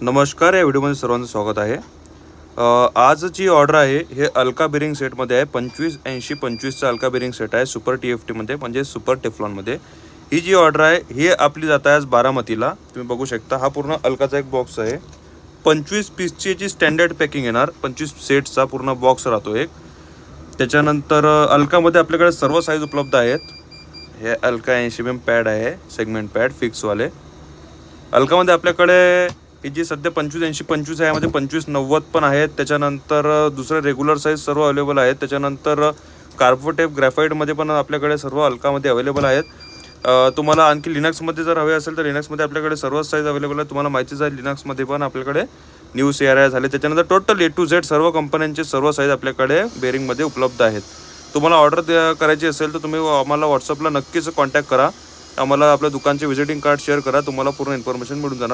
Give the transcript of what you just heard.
नमस्कार. या व्हिडिओमध्ये सर्वांचं स्वागत आहे. आजची ऑर्डर आहे हे अलका बेरिंग सेटमध्ये आहे. 2580-25चा अलका बेरिंग सेट आहे सुपर TFTमध्ये म्हणजे सुपर टेफ्लॉनमध्ये. ही जी ऑर्डर आहे ही आपली जात आहे आज बारामतीला. तुम्ही बघू शकता हा पूर्ण अलकाचा एक बॉक्स आहे. 25 पीसची याची स्टँडर्ड पॅकिंग येणार. 25 सेटचा पूर्ण बॉक्स राहतो एक. त्याच्यानंतर अलकामध्ये आपल्याकडे सर्व साईज उपलब्ध आहेत. हे अलका 80 mm पॅड आहे, सेगमेंट पॅड फिक्सवाले. अलकामध्ये आपल्याकडे ही जी सध्या 2580-25 आहे यामध्ये 2590 पण आहेत. त्याच्यानंतर दुसरे रेग्युलर साईज सर्व अवेलेबल आहेत. त्याच्यानंतर कार्बोटेप ग्रॅफाईटमध्ये पण आपल्याकडे सर्व अलकामध्ये अवेलेबल आहेत. तुम्हाला आणखी लिनक्समध्ये जर हवे असेल तर लिनक्समध्ये आपल्याकडे सर्व साईज अवेलेबल आहे. तुम्हाला माहितीच आहे लिनक्समध्ये पण आपल्याकडे न्यू CRI झाले. त्याच्यानंतर टोटल A to Z सर्व कंपन्यांचे सर्व साईज आपल्याकडे बेरिंगमध्ये उपलब्ध आहेत. तुम्हाला ऑर्डर करायची असेल तर तुम्ही आम्हाला व्हॉट्सअपला नक्कीच कॉन्टॅक्ट करा. आम्हाला आपल्या दुकानचे व्हिजिटिंग कार्ड शेअर करा. तुम्हाला पूर्ण इन्फॉर्मेशन मिळून जाणार.